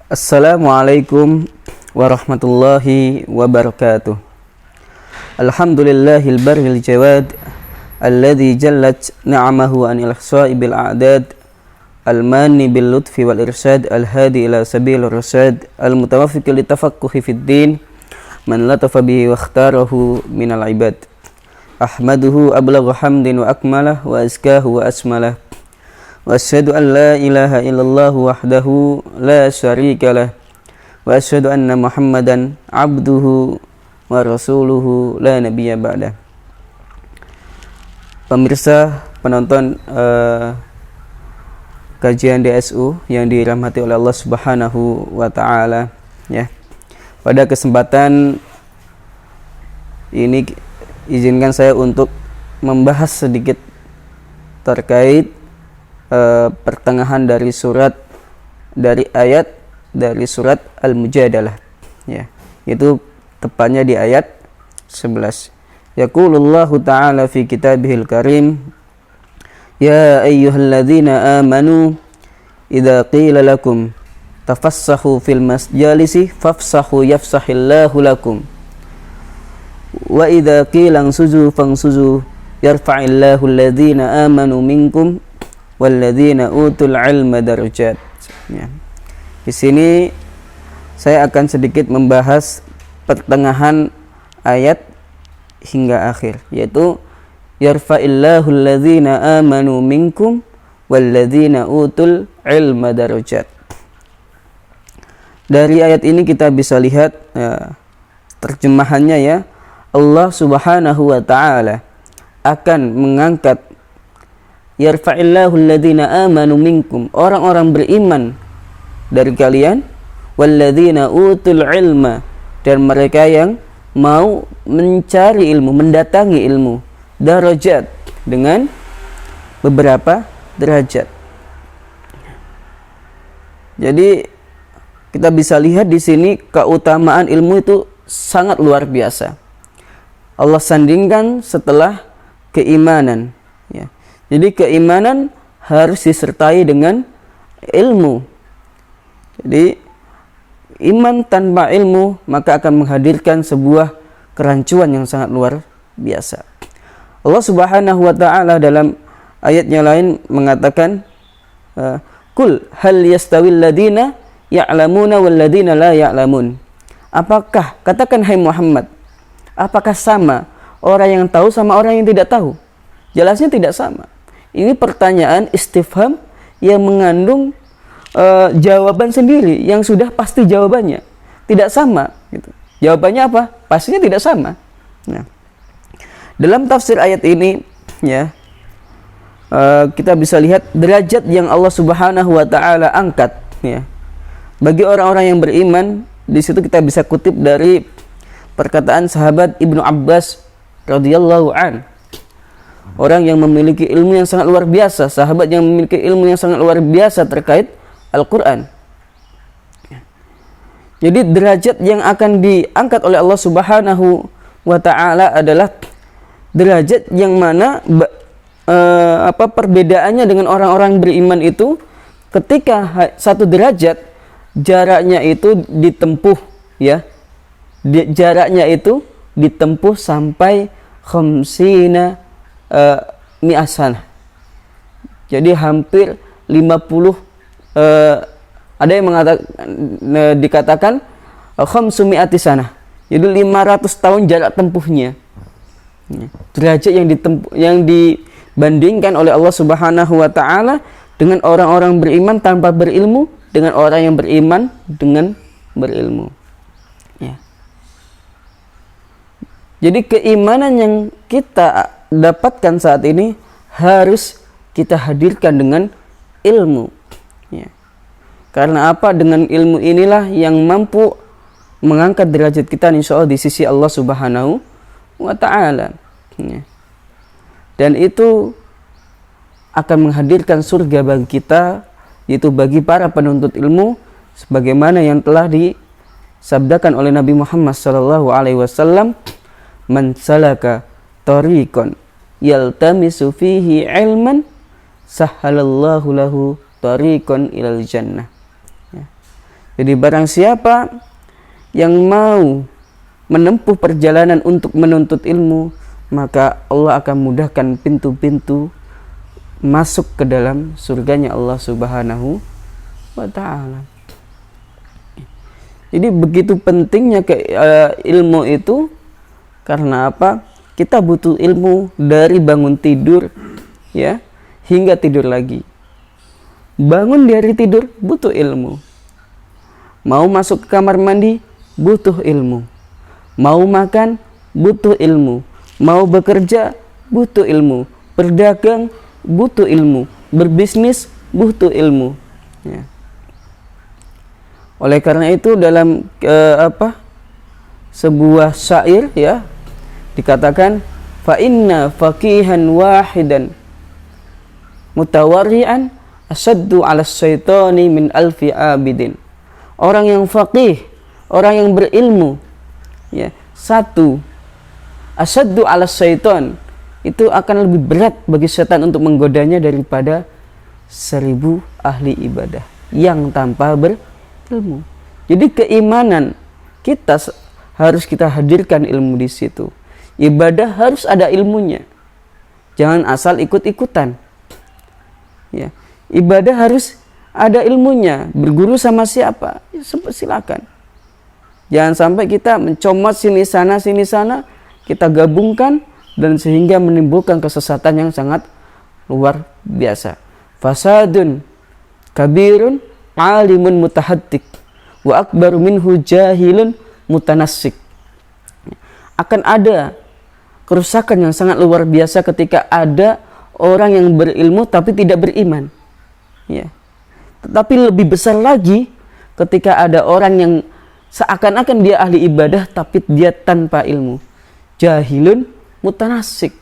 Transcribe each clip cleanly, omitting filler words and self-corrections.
Assalamualaikum warahmatullahi wabarakatuh. Alhamdulillahil barril jawad alladzi jallat ni'amahu anil ihsa'i bil a'dad al-mani bil lutfi wal irsyad al-hadi ila sabilir rasyad al-mutawaffiq li tafaqquhi fid din man latafa bihi wa ikhtarahu minal ibad. Ahmaduhu ablagha hamdin wa akmalah wa azkahu wa asmalah. Wa asyhadu an la ilaha illallah wahdahu la syarika lah. Wa asyhadu anna Muhammadan abduhu wa rasuluhu la nabiyya ba'dah. Pemirsa, penonton kajian DSU yang dirahmati oleh Allah Subhanahu wa taala, ya. Pada kesempatan ini izinkan saya untuk membahas sedikit terkait pertengahan dari ayat dari surat Al-Mujadalah, ya, itu tepatnya di ayat 11. Yaqulullahu ta'ala fi kitabihil karim, ya ayyuhalladzina amanu idza qila lakum tafassahu fil masjalisi fafsahu yafsahillahu lakum wa idza qila ansuzu fansuzu yarfa'illahu alladzina amanu minkum walladzina utul ilma darajat. Ya. Di sini saya akan sedikit membahas pertengahan ayat hingga akhir, yaitu yarfa'illahu alladzina amanu minkum walladzina utul ilma darajat. Dari ayat ini kita bisa lihat terjemahannya, ya. Allah Subhanahu wa taala akan mengangkat yarfa'illahu alladzina amanu minkum, orang-orang beriman dari kalian, walladzina utul ilma, dan mereka yang mau mencari ilmu, mendatangi ilmu, darajat, dengan beberapa derajat. Jadi kita bisa lihat di sini keutamaan ilmu itu sangat luar biasa. Allah sandingkan setelah keimanan, ya. Jadi keimanan harus disertai dengan ilmu. Jadi iman tanpa ilmu maka akan menghadirkan sebuah kerancuan yang sangat luar biasa. Allah Subhanahu wa taala dalam ayatnya lain mengatakan, Qul hal yastawil ladina ya'lamuna wal ladina la ya'lamun. Apakah, katakan hai Muhammad, apakah sama orang yang tahu sama orang yang tidak tahu? Jelasnya tidak sama. Ini pertanyaan istifham yang mengandung jawaban sendiri yang sudah pasti jawabannya tidak sama, gitu. Jawabannya apa? Pastinya tidak sama. Nah, dalam tafsir ayat ini, ya, kita bisa lihat derajat yang Allah Subhanahu wa taala angkat, ya, bagi orang-orang yang beriman. Di situ kita bisa kutip dari perkataan sahabat Ibnu Abbas radhiyallahu an, orang yang memiliki ilmu yang sangat luar biasa, sahabat yang memiliki ilmu yang sangat luar biasa terkait Al-Quran. Jadi derajat yang akan diangkat oleh Allah Subhanahu wa ta'ala adalah derajat yang mana perbedaannya dengan orang-orang beriman itu, ketika satu derajat jaraknya itu ditempuh, ya, jaraknya itu ditempuh sampai khamsina mi'asan. Jadi hampir 50, ada yang dikatakan khamsumi'ati sanah. Jadi 500 tahun jarak tempuhnya. Derajat yang dibandingkan oleh Allah Subhanahu wa taala dengan orang-orang beriman tanpa berilmu dengan orang yang beriman dengan berilmu. Ya. Jadi keimanan yang kita dapatkan saat ini harus kita hadirkan dengan ilmu, ya. Karena apa? Dengan ilmu inilah yang mampu mengangkat derajat kita insyaallah di sisi Allah Subhanahu wa taala, ya. Dan itu akan menghadirkan surga bagi kita, yaitu bagi para penuntut ilmu, sebagaimana yang telah disabdakan oleh Nabi Muhammad sallallahu alaihi wasallam, man salaka tariqan yaltamisu fihi ilman sahhalallahu lahu tariqan ilal jannah. Ya. Jadi barang siapa yang mau menempuh perjalanan untuk menuntut ilmu, maka Allah akan mudahkan pintu-pintu masuk ke dalam surganya Allah Subhanahu wa ta'ala. Jadi begitu pentingnya ilmu itu. Karena apa? Kita butuh ilmu dari bangun tidur ya hingga tidur lagi. Bangun dari tidur butuh ilmu. Mau masuk ke kamar mandi butuh ilmu. Mau makan butuh ilmu. Mau bekerja butuh ilmu. Berdagang butuh ilmu. Berbisnis butuh ilmu. Ya. Oleh karena itu dalam sebuah syair ya dikatakan fa inna faqihan wahidan mutawarri'an asaddu 'ala syaitani min alfi abidin. Orang yang faqih, orang yang berilmu ya, satu asaddu 'ala syaitan, itu akan lebih berat bagi setan untuk menggodanya daripada 1000 ahli ibadah yang tanpa berilmu. Jadi keimanan kita harus kita hadirkan ilmu di situ. Ibadah harus ada ilmunya. Jangan asal ikut-ikutan. Ya. Ibadah harus ada ilmunya. Berguru sama siapa? Ya, silakan. Jangan sampai kita mencomot sini sana, kita gabungkan dan sehingga menimbulkan kesesatan yang sangat luar biasa. Fasadun kabirun alimun mutahaddik wa akbaru minhu jahilun mutanassik. Akan ada kerusakan yang sangat luar biasa ketika ada orang yang berilmu tapi tidak beriman. Ya. Tetapi lebih besar lagi ketika ada orang yang seakan-akan dia ahli ibadah tapi dia tanpa ilmu. Jahilun mutanassik.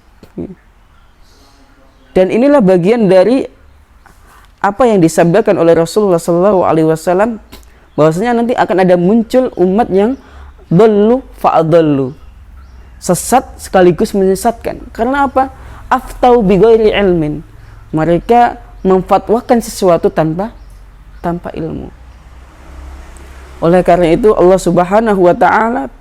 Dan inilah bagian dari apa yang disabdakan oleh Rasulullah SAW, bahwasanya nanti akan ada muncul umat yang dhallu fa'adhallu, sesat sekaligus menyesatkan. Karena apa? Aftau bighairi ilmin, mereka memfatwakan sesuatu tanpa ilmu. Oleh karena itu Allah Subhanahu wa ta'ala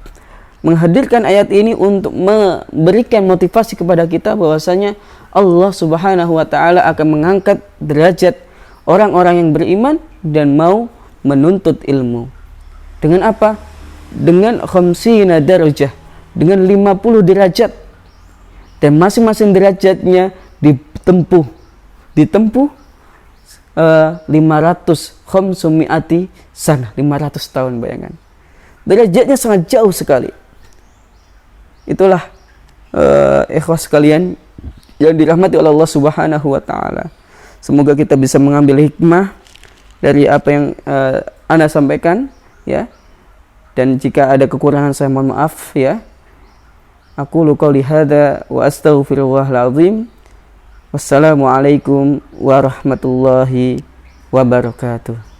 menghadirkan ayat ini untuk memberikan motivasi kepada kita bahwasanya Allah Subhanahu wa ta'ala akan mengangkat derajat orang-orang yang beriman dan mau menuntut ilmu. Dengan apa? Dengan khamsina darajah, dengan 50 derajat. Dan masing-masing derajatnya ditempuh 500 khamsumiati sana, 500 tahun, bayangkan. Derajatnya sangat jauh sekali. Itulah ikhwas sekalian yang dirahmati oleh Allah Subhanahu wa ta'ala. Semoga kita bisa mengambil hikmah dari apa yang Anda sampaikan ya. Dan jika ada kekurangan saya mohon maaf ya. Aku qouli hadza wa astaghfirullahal azim. Wassalamualaikum warahmatullahi wabarakatuh.